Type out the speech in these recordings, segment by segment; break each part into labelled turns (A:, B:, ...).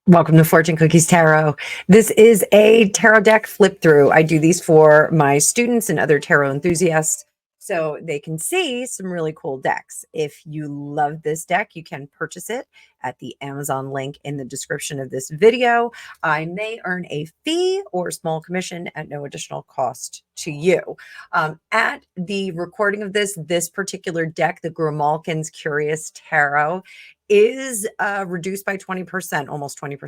A: Welcome to Fortune Cookies Tarot. This is a tarot deck flip through. I do these for my students and other tarot enthusiasts so they can see some really cool decks. If you love this deck, you can purchase it at the Amazon link in the description of this video. I may earn a fee or small commission at no additional cost to you. At the recording of this particular deck, the Grimalkin's Curious Tarot, is reduced by 20%, almost 20%,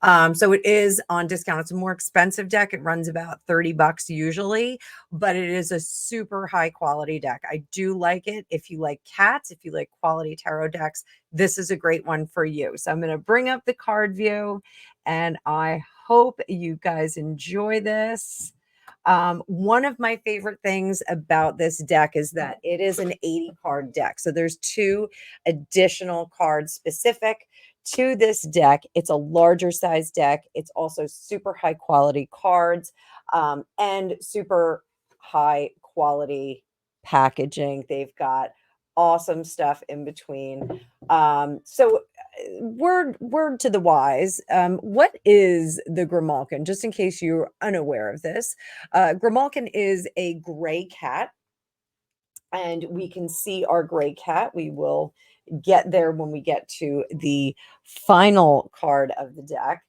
A: 19%. So it is on discount. It's a more expensive deck. It runs about $30 usually, but it is a super high quality deck. I do like it. If you like cats, if you like quality tarot decks, this is a great one for you. So I'm going to bring up the card view and I hope you guys enjoy this. One of my favorite things about this deck is that it is an 80 card deck. So there's two additional cards specific to this deck. It's a larger size deck. It's also super high quality cards and super high quality packaging. They've got awesome stuff in between. Word to the wise, what is the Grimalkin? Just in case you're unaware of this, Grimalkin is a gray cat, and we can see our gray cat. We will get there when we get to the final card of the deck,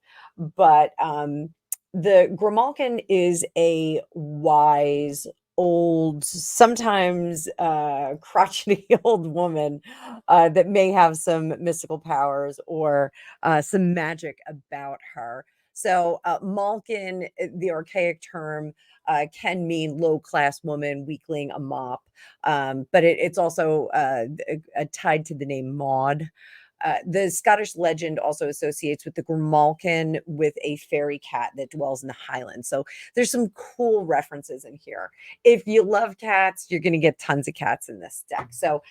A: but the Grimalkin is a wise, old, sometimes crotchety old woman that may have some mystical powers or some magic about her. So Malkin, the archaic term, can mean low-class woman, weakling, a mop, but it's also tied to the name Maud. The Scottish legend also associates with the Grimalkin with a fairy cat that dwells in the Highlands. So there's some cool references in here. If you love cats, you're going to get tons of cats in this deck. So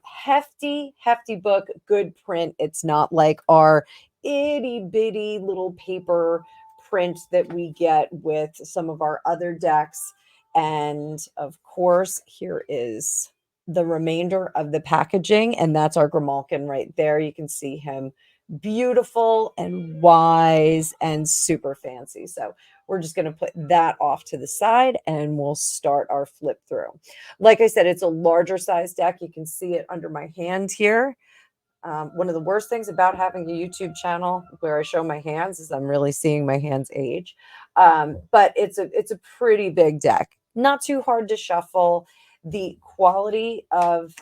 A: hefty book, good print. It's not like our itty bitty little paper print that we get with some of our other decks. And of course, here is the remainder of the packaging, and that's our Grimalkin right there. You can see him beautiful and wise and super fancy. So we're just going to put that off to the side and we'll start our flip through. Like I said, it's a larger size deck. You can see it under my hand here. One of the worst things about having a YouTube channel where I show my hands is I'm really seeing my hands age. But it's a pretty big deck, not too hard to shuffle. The quality of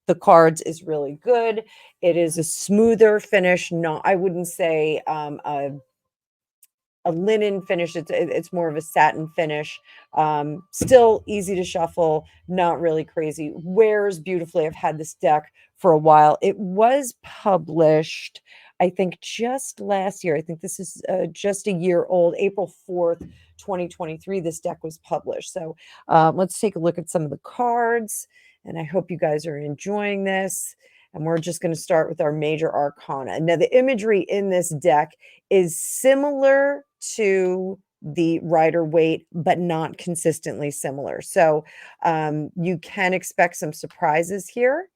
A: the cards is really good. It is a smoother finish. I wouldn't say a linen finish. It's more of a satin finish. Still easy to shuffle, not really crazy. Wears beautifully. I've had this deck for a while. It was published, I think, just last year. I think this is just a year old. April 4th, 2023, this deck was published. So let's take a look at some of the cards, and I hope you guys are enjoying this. And we're just going to start with our major arcana. Now, the imagery in this deck is similar to the Rider-Waite, but not consistently similar. So you can expect some surprises here.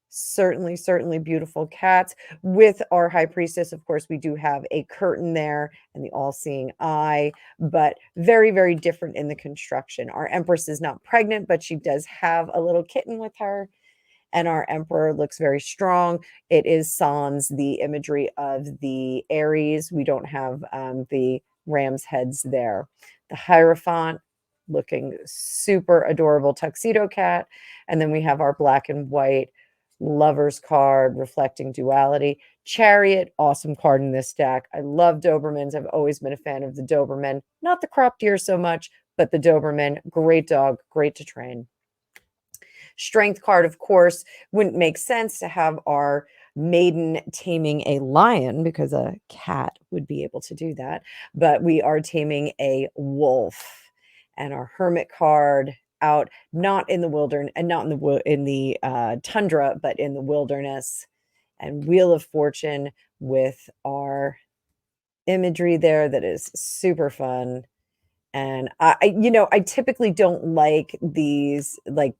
A: Certainly beautiful cats. With our High Priestess, of course, we do have a curtain there and the all-seeing eye, but very different in the construction. Our Empress is not pregnant, but she does have a little kitten with her. And our Emperor looks very strong. It is sans the imagery of the Aries. We don't have the ram's heads there. The Hierophant looking super adorable tuxedo cat. And then we have our black and white Lovers card reflecting duality. Chariot, awesome card in this deck. I love Dobermans. I've always been a fan of the Doberman. Not the crop deer so much, but the Doberman. Great dog, great to train. Strength card, of course, wouldn't make sense to have our maiden taming a lion because a cat would be able to do that. But we are taming a wolf. And our Hermit card out, not in the wilderness and not in the tundra, but in the wilderness. And Wheel of Fortune with our imagery there that is super fun And I typically don't like these like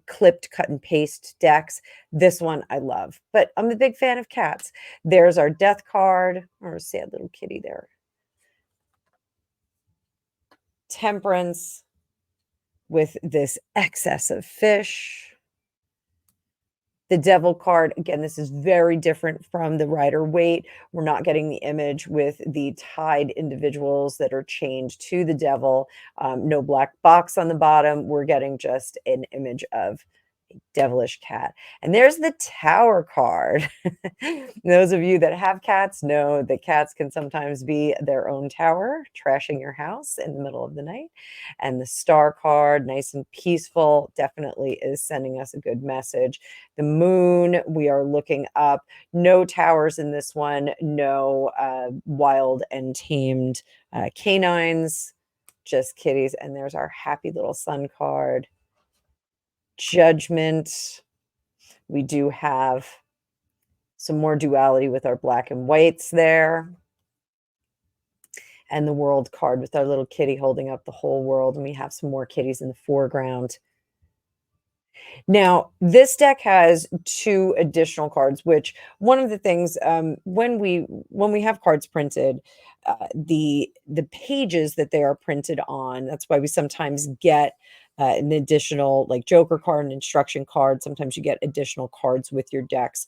A: clipped cut and paste decks. This one I love, but I'm a big fan of cats. There's our death card, or a sad little kitty there. Temperance with this excess of fish. The devil card, again, this is very different from the Rider Waite. We're not getting the image with the tied individuals that are chained to the devil. No black box on the bottom. We're getting just an image of a devilish cat. And there's the Tower card. Those of you that have cats know that cats can sometimes be their own tower, trashing your house in the middle of the night. And the Star card, nice and peaceful, definitely is sending us a good message. The moon, we are looking up. No towers in this one. No wild and tamed canines, just kitties. And there's our happy little sun card. Judgment. We do have some more duality with our black and whites there. And the world card with our little kitty holding up the whole world. And we have some more kitties in the foreground. Now, this deck has 2 additional cards, which one of the things, when we have cards printed, the pages that they are printed on, that's why we sometimes get an additional like joker card, an instruction card. Sometimes you get additional cards with your decks.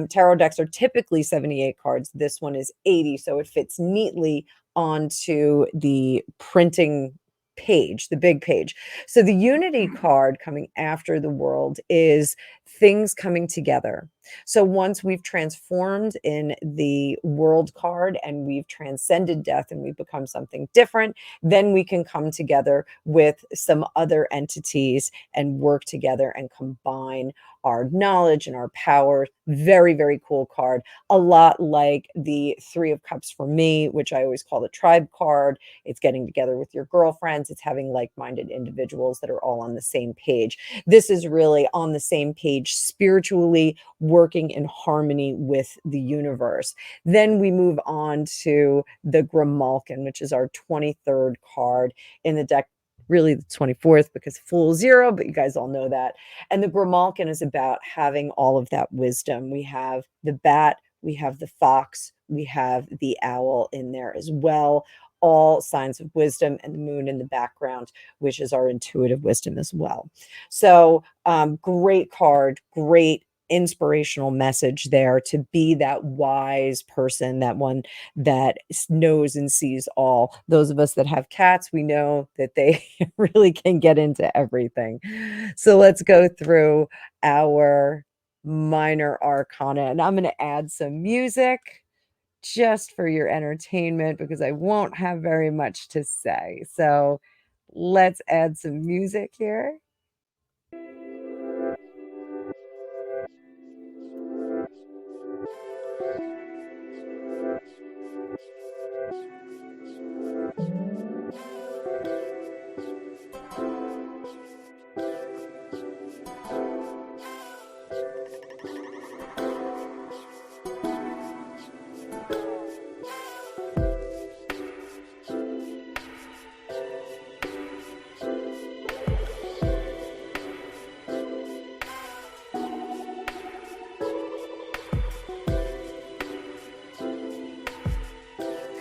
A: Tarot decks are typically 78 cards. This one is 80, so it fits neatly onto the printing page, the big page. So the unity card coming after the world is things coming together. So once we've transformed in the world card and we've transcended death and we've become something different, then we can come together with some other entities and work together and combine our knowledge and our power. Very, very cool card. A lot like the 3 of Cups for me, which I always call the tribe card. It's getting together with your girlfriends. It's having like-minded individuals that are all on the same page. This is really on the same page spiritually, working in harmony with the universe. Then we move on to the Grimalkin, which is our 23rd card in the deck. Really the 24th because full 0, but you guys all know that. And the Grimalkin is about having all of that wisdom. We have the bat, we have the fox, we have the owl in there as well. All signs of wisdom, and the moon in the background, which is our intuitive wisdom as well. So great card, great inspirational message there to be that wise person, that one that knows and sees all. Those of us that have cats, we know that they really can get into everything. So let's go through our minor arcana, and I'm going to add some music just for your entertainment because I won't have very much to say. So let's add some music here.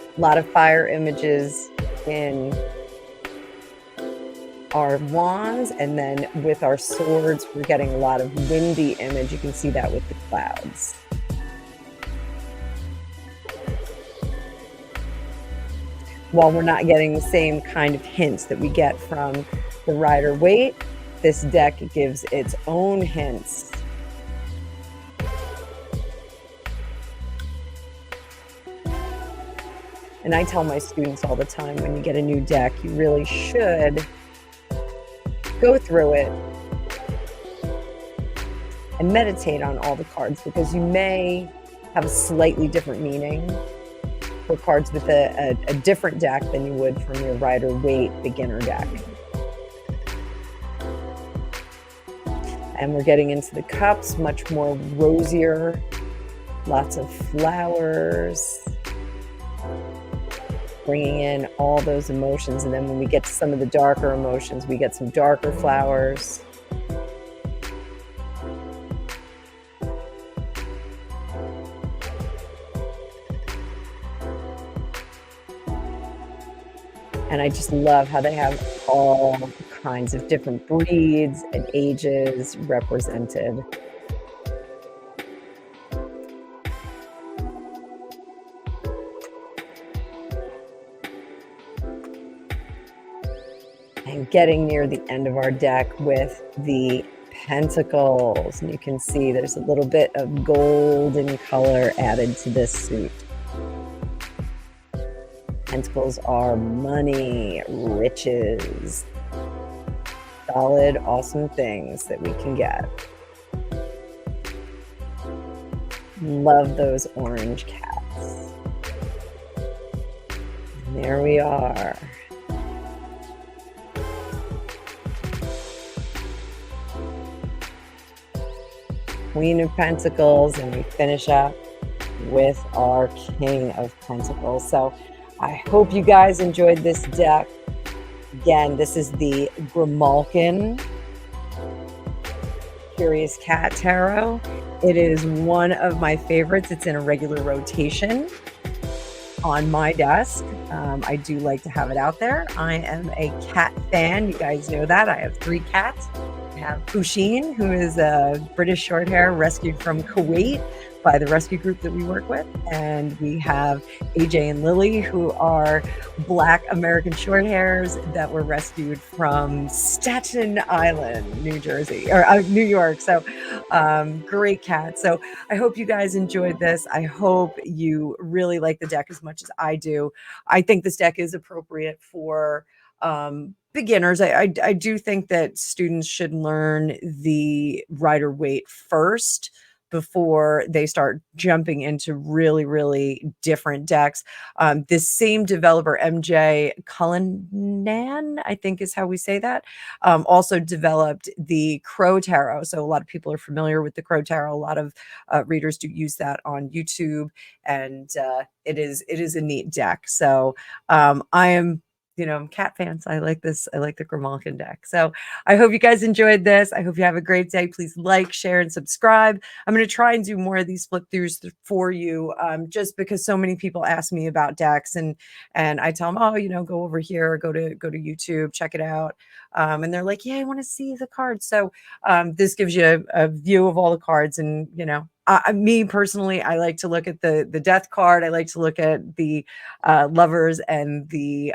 A: A lot of fire images in our wands, and then with our swords, we're getting a lot of windy image. You can see that with the clouds. While we're not getting the same kind of hints that we get from the Rider Waite, this deck gives its own hints. And I tell my students all the time, when you get a new deck, you really should go through it and meditate on all the cards, because you may have a slightly different meaning for cards with a different deck than you would from your Rider Waite beginner deck. And we're getting into the cups, much more rosier, lots of flowers. bringing in all those emotions. And then when we get to some of the darker emotions, we get some darker flowers. And I just love how they have all kinds of different breeds and ages represented. And getting near the end of our deck with the pentacles. And you can see there's a little bit of golden color added to this suit. Pentacles are money, riches, solid, awesome things that we can get. Love those orange cats. And there we are. Queen of Pentacles, and we finish up with our King of Pentacles. So I hope you guys enjoyed this deck. Again, this is the Grimalkin Curious Cat Tarot. It is one of my favorites. It's in a regular rotation on my desk. I do like to have it out there. I am a cat fan. You guys know that. I have 3 cats. I have Pusheen, who is a British short hair rescued from Kuwait by the rescue group that we work with. And we have AJ and Lily, who are Black American short hairs that were rescued from Staten Island, New Jersey, or New York. So great cats. So I hope you guys enjoyed this. I hope you really like the deck as much as I do. I think this deck is appropriate for beginners. I do think that students should learn the Rider-Waite first before they start jumping into really, really different decks. This same developer, MJ Cullinan, I think is how we say that, also developed the Crow Tarot. So a lot of people are familiar with the Crow Tarot. A lot of readers do use that on YouTube, and it is a neat deck. So I am, I'm cat fans. I like this. I like the Grimalkin deck. So I hope you guys enjoyed this. I hope you have a great day. Please like, share, and subscribe. I'm going to try and do more of these flip throughs for you, just because so many people ask me about decks, and I tell them, oh, go over here, go to YouTube, check it out. And they're like, yeah, I want to see the cards. So this gives you a view of all the cards, and me personally, I like to look at the death card. I like to look at the lovers and the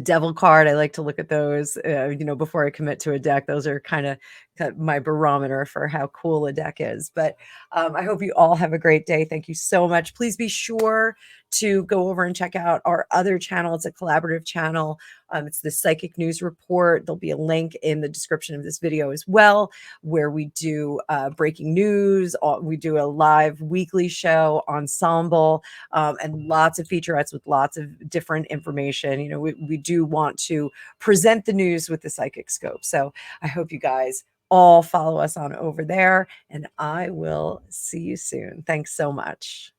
A: devil card. I like to look at those, before I commit to a deck. Those are kind of my barometer for how cool a deck is. But I hope you all have a great day. Thank you so much. Please be sure to go over and check out our other channel. It's a collaborative channel. It's the Psychic News Report. There'll be a link in the description of this video as well, where we do breaking news. We do a live weekly show, ensemble, and lots of featurettes with lots of different information. We do want to present the news with the psychic scope. So I hope you guys all follow us on over there, and I will see you soon. Thanks so much.